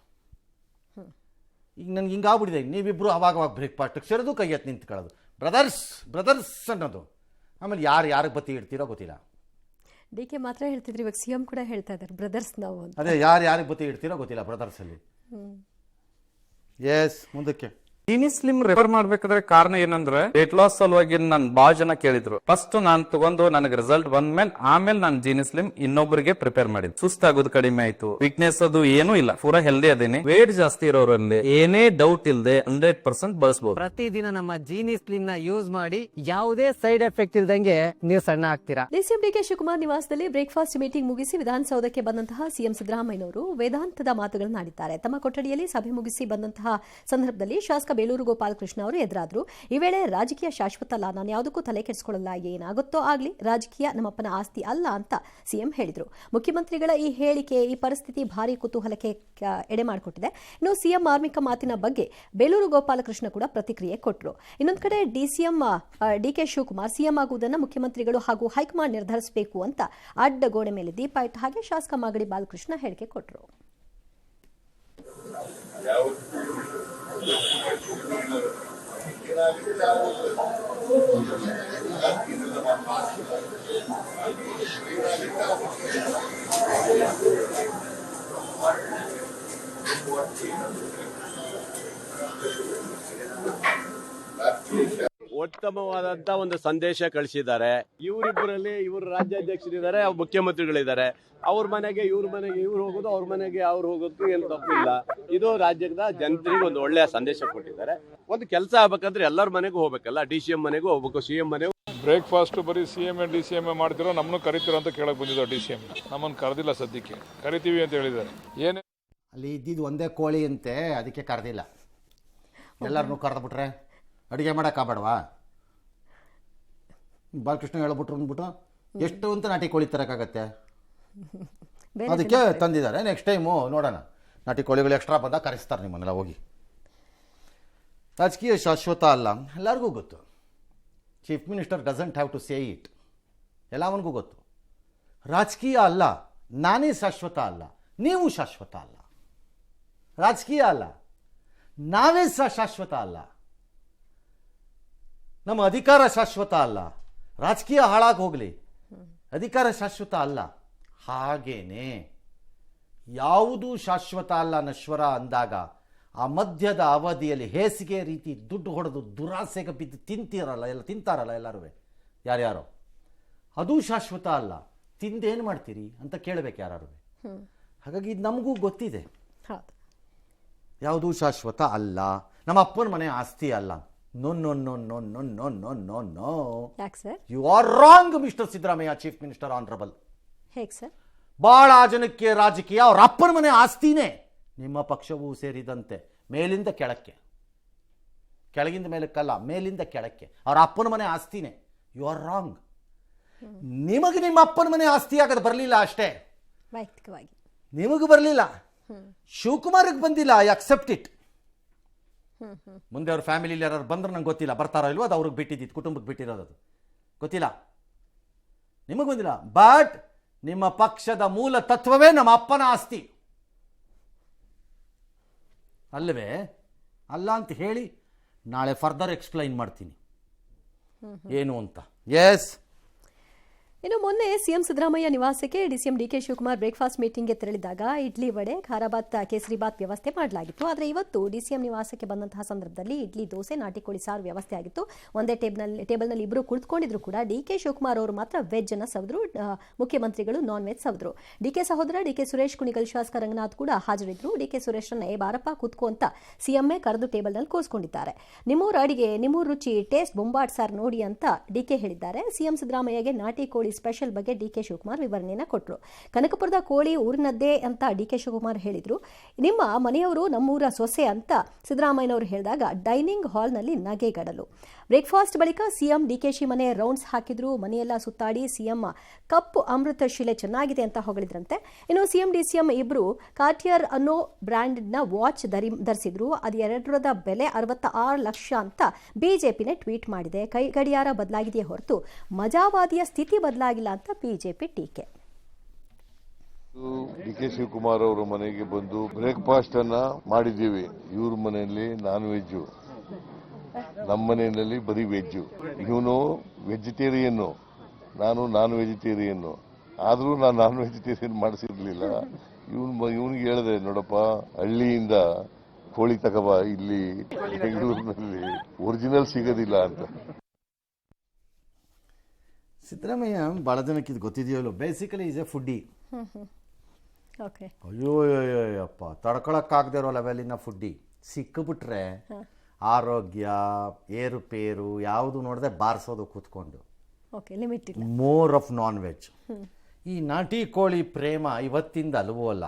ಈಗ ನನಗೆ ಹಿಂಗಾಗ್ಬಿಟ್ಟಿದೆ, ನೀವಿಬ್ಬರು ಅವಾಗ ಬ್ರೇಕ್ಫಾಸ್ಟಿಗೆ ಸೇರೋದು ಕೈ ಎತ್ತು ನಿಂತ್ಕೊಳ್ಳೋದು, ಬ್ರದರ್ಸ್ ಅನ್ನೋದು. ಆಮೇಲೆ ಯಾರಿಗೆ ಬತ್ತಿ ಇಡ್ತೀರೋ ಗೊತ್ತಿಲ್ಲ. ಡಿ ಕೆ ಮಾತ್ರ ಹೇಳ್ತಿದ್ರು, ಇವಾಗ ಸಿ ಎಂ ಕೂಡ ಹೇಳ್ತಾ ಇದ್ದಾರೆ ಬ್ರದರ್ಸ್ ನಾವು ಅಂತ. ಅದೇ ಯಾರಿಗೆ ಬತ್ತಿ ಇಡ್ತೀರೋ ಗೊತ್ತಿಲ್ಲ ಬ್ರದರ್ಸಲ್ಲಿ. ಎಸ್, ಮುಂದಕ್ಕೆ ಜೀನಿ ಸ್ಲಿಮ್ ರೆಫರ್ ಮಾಡ್ಬೇಕಾದ್ರೆ ಕಾರಣ ಏನಂದ್ರೆ ವೇಟ್ ಲಾಸ್ ಸಲುವಾಗಿ ನನ್ ಬಾಳ ಜನ ಕೇಳಿದ್ರು. ಫಸ್ಟ್ ನಾನ್ ತಗೊಂಡು ನನಗೆ ರಿಸಲ್ಟ್ ಬಂದ್ಮೇಲೆ ಆಮೇಲೆ ನಾನು ಜೀನಿ ಸ್ಲಿಮ್ ಇನ್ನೊಬ್ಬರಿಗೆ ಪ್ರಿಪೇರ್ ಮಾಡಿದ್. ಸುಸ್ತಾಗೋದು ಕಡಿಮೆ ಆಯ್ತು, ವೀಕ್ನೆಸ್ ಅದು ಏನೂ ಇಲ್ಲ, ಪೂರಾ ಹೆಲ್ದಿ ಅದೇನೆ. ವೇಟ್ ಜಾಸ್ತಿ ಇರೋರಲ್ಲಿ ಏನೇ ಡೌಟ್ ಇಲ್ಲದೆ 100% ಬಳಸಬಹುದು. ಪ್ರತಿದಿನ ನಮ್ಮ ಜೀನಿ ಸ್ಲಿಮ್ ನ ಯೂಸ್ ಮಾಡಿ ಯಾವುದೇ ಸೈಡ್ ಎಫೆಕ್ಟ್ ಇಲ್ದಂಗೆ ನೀವು ಸಣ್ಣ ಆಗ್ತೀರಾ. ಡಿಸಿಎಂ ಡಿಕೆ ಶಿವಕುಮಾರ್ ನಿವಾಸದಲ್ಲಿ ಬ್ರೇಕ್ಫಾಸ್ಟ್ ಮೀಟಿಂಗ್ ಮುಗಿಸಿ ವಿಧಾನಸೌಧಕ್ಕೆ ಬಂದಂತಹ ಸಿಎಂ ಸಿದ್ದರಾಮಯ್ಯನವರು ವೇದಾಂತದ ಮಾತುಗಳನ್ನಾಡಿದ್ದಾರೆ. ತಮ್ಮ ಕೊಠಡಿಯಲ್ಲಿ ಸಭೆ ಮುಗಿಸಿ ಬಂದಂತಹ ಸಂದರ್ಭದಲ್ಲಿ ಶಾಸಕ ಬೇಲೂರು ಗೋಪಾಲಕೃಷ್ಣ ಅವರು ಎದುರಾದ್ರು. ಈ ವೇಳೆ ರಾಜಕೀಯ ಶಾಶ್ವತ ಅಲ್ಲ, ನಾನು ಯಾವುದಕ್ಕೂ ತಲೆ ಕೆಡಿಸಿಕೊಳ್ಳಲ್ಲ, ಏನಾಗುತ್ತೋ ಆಗ್ಲಿ, ರಾಜಕೀಯ ನಮ್ಮಪ್ಪನ ಆಸ್ತಿ ಅಲ್ಲ ಅಂತ ಸಿಎಂ ಹೇಳಿದ್ರು. ಮುಖ್ಯಮಂತ್ರಿಗಳ ಈ ಹೇಳಿಕೆ, ಈ ಪರಿಸ್ಥಿತಿ ಭಾರಿ ಕುತೂಹಲಕ್ಕೆ ಎಡೆ ಮಾಡಿಕೊಟ್ಟಿದೆ. ಇನ್ನು ಸಿಎಂ ಮಾರ್ಮಿಕ ಮಾತಿನ ಬಗ್ಗೆ ಬೇಲೂರು ಗೋಪಾಲಕೃಷ್ಣ ಕೂಡ ಪ್ರತಿಕ್ರಿಯೆ ಕೊಟ್ಟರು. ಇನ್ನೊಂದು ಕಡೆ ಡಿಕೆ ಶಿವಕುಮಾರ್ ಸಿಎಂ ಆಗುವುದನ್ನು ಮುಖ್ಯಮಂತ್ರಿಗಳು ಹಾಗೂ ಹೈಕಮಾಂಡ್ ನಿರ್ಧರಿಸಬೇಕು ಅಂತ ಅಡ್ಡ ಗೋಡೆ ಮೇಲೆ ದೀಪ ಇಟ್ಟ ಹಾಗೆ ಶಾಸಕ ಮಾಗಡಿ ಬಾಲಕೃಷ್ಣ ಹೇಳಿಕೆ ಕೊಟ್ಟರು. ಉತ್ತಮವಾದಂತ ಒಂದು ಸಂದೇಶ ಕಳಿಸಿದ್ದಾರೆ. ಇವರಿಬ್ಬರಲ್ಲಿ ಇವರು ರಾಜ್ಯಾಧ್ಯಕ್ಷರಿದ್ದಾರೆ, ಮುಖ್ಯಮಂತ್ರಿಗಳಿದ್ದಾರೆ. ಅವ್ರ ಮನೆಗೆ ಇವ್ರು ಹೋಗೋದು, ಅವ್ರ ಮನೆಗೆ ಅವ್ರು ಹೋಗೋದು ಏನು ತಪ್ಪಿಲ್ಲ. ಇದು ರಾಜ್ಯದ ಜನತೆಗೆ ಒಂದು ಒಳ್ಳೆಯ ಸಂದೇಶ ಕೊಟ್ಟಿದ್ದಾರೆ. ಒಂದು ಕೆಲಸ ಆಗ್ಬೇಕಂದ್ರೆ ಎಲ್ಲರ ಮನೆಗೂ ಹೋಗ್ಬೇಕಲ್ಲ, ಡಿ.ಸಿ.ಎಂ ಮನೆಗೂ ಹೋಗ್ಬೇಕು, ಸಿ.ಎಂ ಮನೆಗೂ. ಬ್ರೇಕ್ಫಾಸ್ಟ್ ಬರೀ ಸಿ.ಎಂ ಡಿ.ಸಿ.ಎಂ ಮಾಡ್ತಿರೋ, ನಮ್ಮನ್ನು ಕರಿತೀರೋ ಅಂತ ಕೇಳಕ್ ಬಂದಿದ್ದೋ ಡಿ.ಸಿ.ಎಂ. ನಮ್ಮನ್ನು ಕರೆದಿಲ್ಲ, ಸದ್ಯಕ್ಕೆ ಕರಿತೀವಿ ಅಂತ ಹೇಳಿದ್ದಾರೆ. ಏನೇ ಅಲ್ಲಿ ಇದ್ದಿದ್ದು ಒಂದೇ ಕೋಳಿ ಅಂತೆ, ಅದಕ್ಕೆ ಕರೆದಿಲ್ಲ. ಎಲ್ಲರನ್ನೂ ಕರೆದ್ಬಿಟ್ರೆ ಅಡುಗೆ ಮಾಡೋಕ್ಕಾಗಬೇಡವಾ? ಬಾಲಕೃಷ್ಣ ಹೇಳ್ಬಿಟ್ರು ಅಂದ್ಬಿಟ್ಟು ಎಷ್ಟು ಅಂತ ನಾಟಿ ಕೋಳಿ ತರೋಕ್ಕಾಗತ್ತೆ? ಅದಕ್ಕೆ ತಂದಿದ್ದಾರೆ. ನೆಕ್ಸ್ಟ್ ಟೈಮು ನೋಡೋಣ, ನಾಟಿ ಕೋಳಿಗಳು ಎಕ್ಸ್ಟ್ರಾ ಬಂದಾಗ ಕರೆಸ್ತಾರೆ ನಿಮ್ಮನ್ನೆಲ್ಲ ಹೋಗಿ. ರಾಜಕೀಯ ಶಾಶ್ವತ ಅಲ್ಲ, ಎಲ್ಲರಿಗೂ ಗೊತ್ತು. Chief minister doesn't have to say it, ಎಲ್ಲವನಿಗೂ ಗೊತ್ತು. ರಾಜಕೀಯ ಅಲ್ಲ, ನಾನೇ ಶಾಶ್ವತ ಅಲ್ಲ, ನೀವು ಶಾಶ್ವತ ಅಲ್ಲ. ರಾಜಕೀಯ ಅಲ್ಲ, ನಾವೇ ಶಾಶ್ವತ ಅಲ್ಲ. ನಮ್ಮ ಅಧಿಕಾರ ಶಾಶ್ವತ ಅಲ್ಲ. ರಾಜಕೀಯ ಹಾಳಾಗಿ ಹೋಗಲಿ, ಅಧಿಕಾರ ಶಾಶ್ವತ ಅಲ್ಲ. ಹಾಗೇನೆ ಯಾವುದೂ ಶಾಶ್ವತ ಅಲ್ಲ ನಶ್ವರ ಅಂದಾಗ ಆ ಮಧ್ಯದ ಅವಧಿಯಲ್ಲಿ ಹೇಸಿಗೆ ರೀತಿ ದುಡ್ಡು ಹೊಡೆದು ದುರಾಸೆಗೆ ಬಿದ್ದು ತಿಂತಾರಲ್ಲ ಎಲ್ಲರೂ, ಯಾರ್ಯಾರೋ, ಅದೂ ಶಾಶ್ವತ ಅಲ್ಲ. ತಿಂದೇನು ಮಾಡ್ತೀರಿ ಅಂತ ಕೇಳಬೇಕು ಯಾರು. ಹಾಗಾಗಿ ಇದು ನಮಗೂ ಗೊತ್ತಿದೆ, ಯಾವುದೂ ಶಾಶ್ವತ ಅಲ್ಲ. ನಮ್ಮ ಅಪ್ಪನ ಮನೆ ಆಸ್ತಿ ಅಲ್ಲ. No no no no no no no no no. You are wrong mister Siddaramaiah, chief minister honourable. ಹೇಗೆ ಸರ್? ಬಹಳ ಜನಕ್ಕೆ ರಾಜಕೀಯ ಅವ್ರ ಅಪ್ಪನ ಮನೆ ಆಸ್ತಿನೇ, ನಿಮ್ಮ ಪಕ್ಷವೂ ಸೇರಿದಂತೆ. ಮೇಲಿಂದ ಕೆಳಕ್ಕೆ, ಕೆಳಗಿಂದ ಮೇಲಕ್ಕಲ್ಲ, ಮೇಲಿಂದ ಕೆಳಕ್ಕೆ ಅವ್ರ ಅಪ್ಪನ ಮನೆ ಆಸ್ತಿನೇ. You are wrong. ನಿಮಗೆ ನಿಮ್ಮ ಅಪ್ಪನ ಮನೆ ಆಸ್ತಿ ಆಗೋದು ಬರಲಿಲ್ಲ ಅಷ್ಟೇ, ವೈಯಕ್ತಿಕವಾಗಿ ನಿಮಗೆ ಬರಲಿಲ್ಲ, ಶಿವಕುಮಾರ್ಗೆ ಬಂದಿಲ್ಲ. I accept it. ಮುಂದೆ ಅವ್ರ ಫ್ಯಾಮಿಲಿಲಿ ಯಾರು ಬಂದ್ರೆ ನಂಗೆ ಗೊತ್ತಿಲ್ಲ, ಬರ್ತಾರೋ ಇಲ್ವೋ, ಅದು ಅವ್ರಿಗೆ ಬಿಟ್ಟಿದ್ದು, ಕುಟುಂಬಕ್ಕೆ ಬಿಟ್ಟಿರೋದು, ಅದು ಗೊತ್ತಿಲ್ಲ. ನಿಮಗೆ ಬಂದಿಲ್ಲ. ಬಟ್ ನಿಮ್ಮ ಪಕ್ಷದ ಮೂಲ ತತ್ವವೇ ನಮ್ಮ ಅಪ್ಪನ ಆಸ್ತಿ ಅಲ್ಲವೇ? ಅಲ್ಲ ಅಂತ ಹೇಳಿ ನಾಳೆ ಫರ್ದರ್ ಎಕ್ಸ್ಪ್ಲೈನ್ ಮಾಡ್ತೀನಿ ಏನು ಅಂತ. ಎಸ್. ಇನ್ನು ಮೊನ್ನೆ ಸಿಎಂ ಸಿದ್ದರಾಮಯ್ಯ ನಿವಾಸಕ್ಕೆ ಡಿಸಿಎಂ ಡಿಕೆ ಶಿವಕುಮಾರ್ ಬ್ರೇಕ್ಫಾಸ್ಟ್ ಮೀಟಿಂಗ್ಗೆ ತೆರಳಿದಾಗ ಇಡ್ಲಿ ವಡೆ, ಖಾರಾಬಾತ್, ಕೇಸರಿಬಾತ್ ವ್ಯವಸ್ಥೆ ಮಾಡಲಾಗಿತ್ತು. ಆದರೆ ಇವತ್ತು ಡಿಸಿಎಂ ನಿವಾಸಕ್ಕೆ ಬಂದಂತಹ ಸಂದರ್ಭದಲ್ಲಿ ಇಡ್ಲಿ, ದೋಸೆ, ನಾಟಿ ಕೋಳಿ ಸಾರು ವ್ಯವಸ್ಥೆ ಆಗಿತ್ತು. ಒಂದೇ ಟೇಬಲ್ನಲ್ಲಿ ಇಬ್ಬರು ಕುಳಿತುಕೊಂಡಿದ್ರು ಕೂಡ ಡಿಕೆ ಶಿವಕುಮಾರ್ ಅವರು ಮಾತ್ರ ವೆಜ್ ಅನ್ನು ಸವಿದ್ರು, ಮುಖ್ಯಮಂತ್ರಿಗಳು ನಾನ್ ವೆಜ್ ಸವಿದ್ರು. ಡಿಕೆ ಸಹೋದರ ಡಿಕೆ ಸುರೇಶ್, ಕುಣಿಗಲ್ ಶಾಸಕ ರಂಗನಾಥ್ ಕೂಡ ಹಾಜರಿದ್ರು. ಡಿಕೆ ಸುರೇಶ್ರನ್ನ ಬಾರಪ್ಪ ಕೂತ್ಕೋ ಅಂತ ಸಿಎಂಎ ಕರೆದು ಟೇಬಲ್ನಲ್ಲಿ ಕೂರಿಸಿಕೊಂಡಿದ್ದಾರೆ. ನಿಮ್ಮೂರ ಅಡಿಗೆ, ನಿಮ್ಮೂರ ರುಚಿ, ಟೇಸ್ಟ್ ಬೊಂಬಾಟ್ ಸಾರ್ ನೋಡಿ ಅಂತ ಡಿಕೆ ಹೇಳಿದ್ದಾರೆ. ಸಿಎಂ ಸಿದ್ದರಾಮಯ್ಯಗೆ ನಾಟಿ ಕೋಳಿ ಸ್ಪೆಷಲ್ ಬಗ್ಗೆ ಡಿಕೆ ಶಿವಕುಮಾರ್ ವಿವರಣೆಯನ್ನು ಕೊಟ್ಟರು. ಕನಕಪುರದ ಕೋಳಿ ಊರಿನದ್ದೇ ಅಂತ ಡಿಕೆ ಶಿವಕುಮಾರ್ ಹೇಳಿದ್ರು. ನಿಮ್ಮ ಮನೆಯವರು ನಮ್ಮೂರ ಸೊಸೆ ಅಂತ ಸಿದ್ದರಾಮಯ್ಯನವರು ಹೇಳಿದಾಗ ಡೈನಿಂಗ್ ಹಾಲ್ನಲ್ಲಿ ನಗೆಗಡಲು. ಬ್ರೇಕ್ಫಾಸ್ಟ್ ಬಳಿಕ ಸಿಎಂ ಡಿಕೆಶಿ ಮನೆ ರೌಂಡ್ಸ್ ಹಾಕಿದ್ರು. ಮನೆಯೆಲ್ಲ ಸುತ್ತಾಡಿ ಸಿಎಂ ಕಪ್ಪು ಅಮೃತ ಶಿಲೆ ಚೆನ್ನಾಗಿದೆ ಅಂತ ಹೊಗಳಿದ್ರಂತೆ. ಇನ್ನು ಸಿಎಂ ಡಿಸಿಎಂ ಇಬ್ರು ಕಾರ್ಟಿಯರ್ ಅನ್ನೋ ಬ್ರ್ಯಾಂಡ್ನ ವಾಚ್ ಧರಿಸಿದ್ರು. ಅದು ಎರಡರದ ಬೆಲೆ 66 ಲಕ್ಷ ಅಂತ ಬಿಜೆಪಿನೇ ಟ್ವೀಟ್ ಮಾಡಿದೆ. ಕೈ ಗಡಿಯಾರ ಬದಲಾಗಿದೆಯೇ ಹೊರತು ಮಜಾವಾದಿಯ ಸ್ಥಿತಿ ಬದಲಾಗಿಲ್ಲ ಅಂತ ಬಿಜೆಪಿ ಟೀಕೆ. ಡಿ ಕೆ ಶಿವಕುಮಾರ್ ಅವರ ಮನೆಗೆ ಬಂದು ಬ್ರೇಕ್ಫಾಸ್ಟ್ ಅನ್ನ ಮಾಡಿದ್ದೀವಿ. ಇವ್ರ ಮನೆಯಲ್ಲಿ ನಾನ್ ವೆಜ್ಜು, ನಮ್ಮ ಮನೆಯಲ್ಲಿ ಬರೀ ವೆಜ್ಜು. ಇವನು ವೆಜಿಟೇರಿಯನ್ನು, ನಾನು ನಾನ್ ವೆಜಿಟೇರಿಯನ್ನು. ಆದ್ರೂ ನಾನು ನಾನ್ ವೆಜಿಟೇರಿಯನ್ ಮಾಡಿಸಿರ್ಲಿಲ್ಲ. ಇವನಿಗೆ ಹೇಳಿದೆ, ನೋಡಪ್ಪ, ಹಳ್ಳಿಯಿಂದ ಕೋಳಿ ತಗಬ, ಇಲ್ಲಿ ಬೆಂಗಳೂರಿನಲ್ಲಿ ಒರಿಜಿನಲ್ ಸಿಗೋದಿಲ್ಲ ಅಂತ. ಸಿದ್ದರಾಮಯ್ಯ ಭಾಳ ಜನಕ್ಕೆ ಇದು ಗೊತ್ತಿದೆಯಲ್ಲ, basically is a foodie. Okay. ಅಯ್ಯೋಯ್ಯಪ್ಪ, ತಡ್ಕೊಳಕ್ಕಾಗದೇ ಇರೋ ಲೆವೆಲಿನ ಫುಡ್ಡಿ. ಸಿಕ್ಕಿಬಿಟ್ರೆ ಆರೋಗ್ಯ ಏರುಪೇರು ಯಾವುದು ನೋಡದೆ ಬಾರಿಸೋದು ಕೂತ್ಕೊಂಡು. ಓಕೆ, ಲಿಮಿಟ್ ಇಲ್ಲ. More of non veg. ಈ ನಾಟಿ ಕೋಳಿ ಪ್ರೇಮ ಇವತ್ತಿಂದ ಅಲ್ವೂ ಅಲ್ಲ,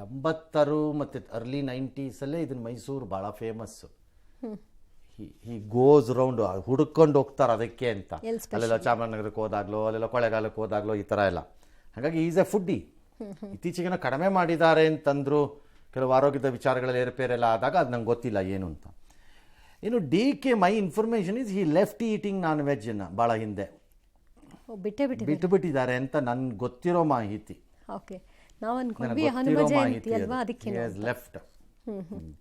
80 ಮತ್ತು ಅರ್ಲಿ 90s ಇದನ್ನ ಮೈಸೂರು ಭಾಳ ಫೇಮಸ್ಸು. ಈ ಗೋಸ್ ರೌಂಡ್ ಹುಡ್ಕೊಂಡು ಹೋಗ್ತಾರೆ ಅದಕ್ಕೆ ಅಂತ. ಅಲ್ಲೆಲ್ಲ ಚಾಮರಾಜನಗರಕ್ಕೆ ಹೋದಾಗ್ಲೋ, ಅಲ್ಲೆಲ್ಲ ಕೊಳ್ಳೆಗಾಲಕ್ಕೆ ಹೋದಾಗ್ಲೋ, ಈ ಥರ ಎಲ್ಲ. ಹಾಗಾಗಿ ಈಸ್ ಎ ಫುಡ್ಡಿ. ಇತ್ತೀಚೆಗೆ ಕಡಿಮೆ ಮಾಡಿದ್ದಾರೆ ಅಂತಂದ್ರು, ಕೆಲವು ಆರೋಗ್ಯದ ವಿಚಾರಗಳಲ್ಲಿ ಏರುಪೇರೆಲ್ಲ ಆದಾಗ ಅದು ನಂಗೆ ಗೊತ್ತಿಲ್ಲ ಏನು ಅಂತ. ಇನ್ನು DK, my information is he left eating non ವೆಜ್ಜನ್ನು ಭಾಳ ಹಿಂದೆ ಬಿಟ್ಟುಬಿಟ್ಟಿದ್ದಾರೆ ಅಂತ ನನ್ಗೆ ಗೊತ್ತಿರೋ ಮಾಹಿತಿ. ಓಕೆ, ನಾವು ಅನ್ಕೊಂಡ್ವಿ ಹನುಮ ಜಯಂತಿ ಅಲ್ವಾ, ಅದಕ್ಕೆ ಲೆಫ್ಟ್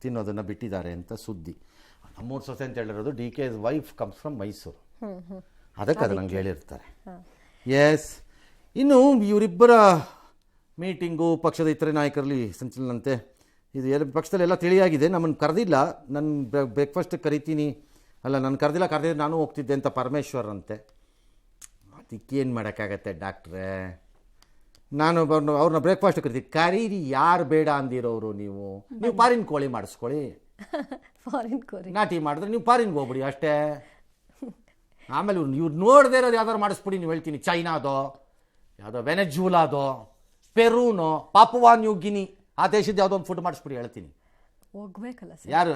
ತಿನ್ನೋದನ್ನ ಬಿಟ್ಟಿದ್ದಾರೆ ಅಂತ ಸುದ್ದಿ. ನಮ್ಮೂರು ಸೊಸೆ ಅಂತ ಹೇಳಿರೋದು DK's wife comes from Mysuru, ಅದಕ್ಕೆ ಅದು ನಂಗೆ ಹೇಳಿರ್ತಾರೆ. ಎಸ್. ಇನ್ನು ಇವರಿಬ್ಬರ ಮೀಟಿಂಗು ಪಕ್ಷದ ಇತರೆ ನಾಯಕರಲ್ಲಿ ಸಂಚಲನಂತೆ ಇದು ಪಕ್ಷದಲ್ಲೆಲ್ಲ ತಿಳಿಯಾಗಿದೆ. ನಮ್ಮನ್ನು ಕರೆದಿಲ್ಲ, ನನ್ನ ಬ್ರೇಕ್ಫಾಸ್ಟ್ ಕರಿತೀನಿ, ಅಲ್ಲ ನನ್ನ ಕರೆದಿದ್ರೆ ನಾನು ಹೋಗ್ತಿದ್ದೆ ಅಂತ ಪರಮೇಶ್ವರ್ ಅಂತೆ. ಅದಕ್ಕೇನು ಮಾಡೋಕ್ಕಾಗತ್ತೆ ಡಾಕ್ಟ್ರೇ, ನಾನು ಅವ್ರನ್ನ ಬ್ರೇಕ್ಫಾಸ್ಟ್ ಕರೀರಿ. ಯಾರು ಬೇಡ ಅಂದಿರೋರು ನೀವು ಫಾರಿನ್ ಕೋಳಿ ಮಾಡಿಸ್ಕೊಳ್ಳಿ. ಫಾರಿನ್ ಕೋಳಿ ನಾಟಿ ಮಾಡಿದ್ರೆ ನೀವು ಫಾರಿನ್ಗೆ ಹೋಗ್ಬಿಡಿ ಅಷ್ಟೇ. ಆಮೇಲೆ ಇವ್ರು ನೋಡದೇ ಇರೋದು ಯಾವ್ದಾರು ಮಾಡಿಸ್ಬಿಡಿ. ನೀವು ಹೇಳ್ತೀನಿ ಚೈನಾದೋ, ಯಾವುದೋ ವೆನೆಜುಲಾದೋ, ಪೆರೂನೋ, ಪಾಪುವಾ ನ್ಯೂ ಗಿನಿ, ಆ ದೇಶದ ಯಾವುದೋ ಒಂದು ಫುಡ್ ಮಾಡಿಸ್ಬಿಡಿ ಹೇಳ್ತೀನಿ. ಹೋಗ್ಬೇಕಲ್ಲ ಸರ್, ಯಾರು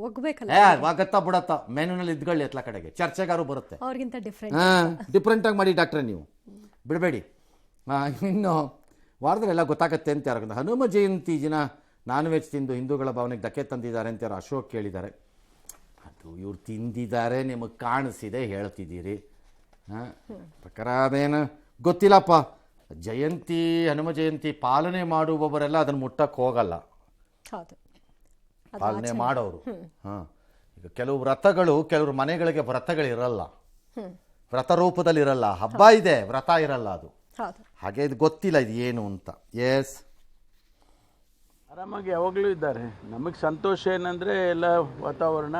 ಹೋಗ್ಬೇಕಲ್ಲ, ವಾಗತ್ತಾ ಬಿಡತ್ತ ಮೆನುನಲ್ಲಿ ಇದ್ಕೊಳ್ಳಿ ಎತ್ಲ ಕಡೆಗೆ ಚರ್ಚೆಗಾರು ಬರುತ್ತೆ. ಅವ್ರಿಗಿಂತ ಡಿಫ್ರೆಂಟಾಗಿ ಮಾಡಿ ಡಾಕ್ಟ್ರೆ, ನೀವು ಬಿಡಬೇಡಿ. ಇನ್ನು ವಾರದಲ್ಲೆಲ್ಲ ಗೊತ್ತಾಗತ್ತೆ ಅಂತ ಯಾರು ಹನುಮ ಜಯಂತಿ ದಿನ ನಾನ್ ವೆಜ್ ತಿಂದು ಹಿಂದೂಗಳ ಭಾವನೆಗೆ ಧಕ್ಕೆ ತಂದಿದ್ದಾರೆ ಅಂತ ಯಾರು ಅಶೋಕ್ ಕೇಳಿದ್ದಾರೆ. ಅದು ಇವ್ರು ತಿಂದಿದ್ದಾರೆ, ನಿಮಗೆ ಕಾಣಿಸಿದೆ ಹೇಳ್ತಿದ್ದೀರಿ. ಪ್ರಕಾರ ಅದೇನು ಗೊತ್ತಿಲ್ಲಪ್ಪ. ಜಯಂತಿ, ಹನುಮ ಜಯಂತಿ ಪಾಲನೆ ಮಾಡುವವರೆಲ್ಲ ಅದನ್ನು ಮುಟ್ಟಕ್ಕೆ ಹೋಗಲ್ಲ, ಪಾಲನೆ ಮಾಡೋರು. ಈಗ ಕೆಲವು ವ್ರತಗಳು, ಕೆಲವ್ರ ಮನೆಗಳಿಗೆ ವ್ರತಗಳಿರಲ್ಲ, ವ್ರತ ರೂಪದಲ್ಲಿ ಇರಲ್ಲ. ಹಬ್ಬ ಇದೆ, ವ್ರತ ಇರಲ್ಲ. ಅದು ಹಾಗೆ ಇದು ಗೊತ್ತಿಲ್ಲ ಇದು ಏನು ಅಂತ. ಎಸ್, ಆರಾಮಾಗಿ ಯಾವಾಗಲೂ ಇದ್ದಾರೆ. ನಮಗೆ ಸಂತೋಷ ಏನಂದರೆ ಎಲ್ಲ ವಾತಾವರಣ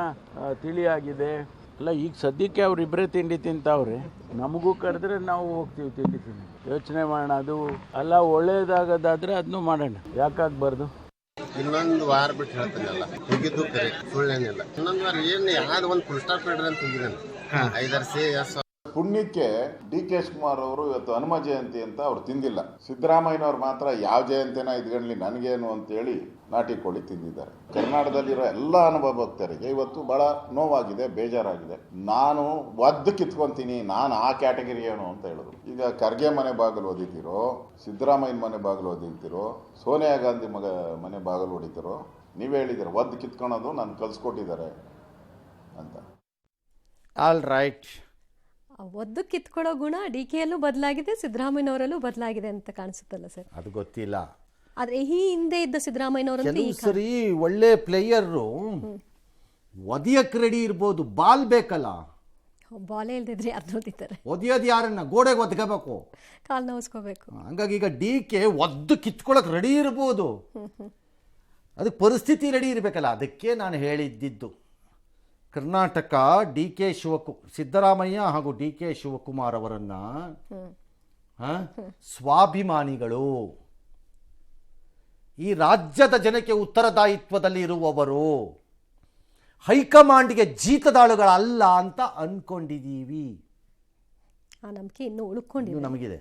ತಿಳಿಯಾಗಿದೆ. ಅಲ್ಲ, ಈಗ ಸದ್ಯಕ್ಕೆ ಅವರಿಬ್ಬರೇ ತಿಂಡಿ ತಿಂತಾವ್ರೆ. ನಮಗೂ ಕರೆದ್ರೆ ನಾವು ಹೋಗ್ತೀವಿ ತಿಂಡಿ ತಿಂಡಿ. ಯೋಚನೆ ಮಾಡೋಣ, ಅದು ಅಲ್ಲ ಒಳ್ಳೇದಾಗೋದಾದ್ರೆ ಅದನ್ನೂ ಮಾಡೋಣ, ಯಾಕಾಗಬಾರ್ದು. ಇನ್ನೊಂದು ವಾರ ಬಿಟ್ಟು ಹೇಳ್ತಾನಲ್ಲ, ಹೋಗಿದ್ದು ಕರೆ, ಸುಳ್ಳೇನಿಲ್ಲ. ಇನ್ನೊಂದು ವಾರ ಏನು ಯಾವ್ದು ಒಂದು ಫುಲ್ ಸ್ಟಾಪ್ ಇಡ್ರಿ ಅಂತ ಹೋಗಿದ್ದಾನೆ. 5 ಪುಣ್ಯಕ್ಕೆ DK ಶಿವಕುಮಾರ್ ಅವರು ಇವತ್ತು ಹನುಮ ಜಯಂತಿ ಅಂತ ಅವ್ರು ತಿಂದಿಲ್ಲ. ಸಿದ್ದರಾಮಯ್ಯನವ್ರು ಮಾತ್ರ ಯಾವ ಜಯಂತಿನ ಇದ್ಗಣ್ಲಿ ನನಗೇನು ಅಂತೇಳಿ ನಾಟಿ ಕೋಳಿ ತಿಂದಿದ್ದಾರೆ. ಕರ್ನಾಟಕದಲ್ಲಿರೋ ಎಲ್ಲ ಅನುಭವ ಭಕ್ತರಿಗೆ ಇವತ್ತು ಬಹಳ ನೋವಾಗಿದೆ, ಬೇಜಾರಾಗಿದೆ. ನಾನು ಒದ್ದು ಕಿತ್ಕೊಂತೀನಿ, ನಾನು ಆ ಕ್ಯಾಟಗರಿಯೇನು ಅಂತ ಹೇಳಿದ್ರು. ಈಗ ಖರ್ಗೆ ಮನೆ ಬಾಗಿಲು ಓದಿದ್ದೀರೋ, ಸಿದ್ದರಾಮಯ್ಯನ ಮನೆ ಬಾಗಿಲು ಓದಿರ್ತೀರೋ, ಸೋನಿಯಾ ಗಾಂಧಿ ಮನೆ ಬಾಗಿಲು ಹೊಡಿತೀರೋ, ನೀವೇ ಹೇಳಿದ್ದೀರ ಒದ್ದು ಕಿತ್ಕೊಳೋದು ನಾನು ಕಲ್ಸ್ಕೊಟ್ಟಿದ್ದಾರೆ ಅಂತ. All right. ಒದ್ದು ಕಿತ್ಕೊಳ್ಳೋ ಗುಣ DKಯಲ್ಲೂ ಬದಲಾಗಿದೆ, ಸಿದ್ದರಾಮಯ್ಯನವರಲ್ಲೂ ಬದಲಾಗಿದೆ ಅಂತ ಕಾಣಿಸುತ್ತಲ್ಲ ಸರ್? ಅದು ಗೊತ್ತಿಲ್ಲ. ಆದ್ರೆ ಈ ಹಿಂದೆ ಇದ್ದ ಸಿದ್ದರಾಮಯ್ಯನವರಂತೂ ಕೆಲವು ಸರಿ ಒಳ್ಳೆ ಪ್ಲೇಯರು ಒದಿಯಕ್ಕೆ ರೆಡಿ ಇರ್ಬೋದು, ಬಾಲ್ ಬೇಕಲ್ಲ. ಬಾಲೇ ಇಲ್ದಿದ್ರೆ ಯಾರು ನೋಡಿದ್ದಾರೆ? ಒದಿಯೋದು ಯಾರನ್ನ? ಗೋಡೆಗೆ ಒದ್ಕೋಬೇಕು, ಕಾಲ್ ನೋವಿಸ್ಕೋಬೇಕು. ಹಂಗಾಗಿ ಈಗ DK ಒದ್ದು ಕಿತ್ಕೊಳಕ್ ರೆಡಿ ಇರ್ಬೋದು, ಅದಕ್ಕೆ ಪರಿಸ್ಥಿತಿ ರೆಡಿ ಇರಬೇಕಲ್ಲ. ಅದಕ್ಕೆ ನಾನು ಹೇಳಿದ್ದಿದ್ದು ಕರ್ನಾಟಕ ಸಿದ್ದರಾಮಯ್ಯ ಹಾಗೂ DK ಶಿವಕುಮಾರ್ ಅವರನ್ನ ಸ್ವಾಭಿಮಾನಿಗಳು, ಈ ರಾಜ್ಯದ ಜನಕ್ಕೆ ಉತ್ತರದಾಯಿತ್ವದಲ್ಲಿ ಇರುವವರು, ಹೈಕಮಾಂಡ್ಗೆ ಜೀತದಾಳುಗಳಲ್ಲ ಅಂತ ಅನ್ಕೊಂಡಿದ್ದೀವಿ. ಆ ನಂಬಿಕೆ ಇನ್ನೂ ಉಳ್ಕೊಂಡಿದೆ, ನಮಗಿದೆ.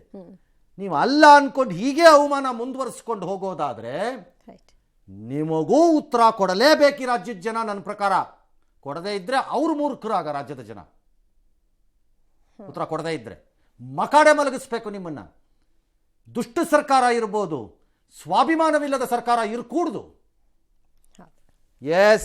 ನೀವು ಅಲ್ಲ ಅನ್ಕೊಂಡು ಹೀಗೆ ಅವಮಾನ ಮುಂದುವರಿಸ್ಕೊಂಡು ಹೋಗೋದಾದ್ರೆ ನಿಮಗೂ ಉತ್ತರ ಕೊಡಲೇಬೇಕು ಈ ರಾಜ್ಯದ ಜನ. ನನ್ನ ಪ್ರಕಾರ ಕೊಡದೇ ಇದ್ರೆ ಅವ್ರು ಮೂರ್ಖರಾಗ ರಾಜ್ಯದ ಜನ. ಉತ್ತರ ಕೊಡದೇ ಇದ್ರೆ ಮಕಾಡೆ ಮಲಗಿಸ್ಬೇಕು ನಿಮ್ಮನ್ನ. ದುಷ್ಟ ಸರ್ಕಾರ ಇರ್ಬೋದು, ಸ್ವಾಭಿಮಾನವಿಲ್ಲದ ಸರ್ಕಾರ ಇರ್ಕೂಡ್ದು. ಎಸ್.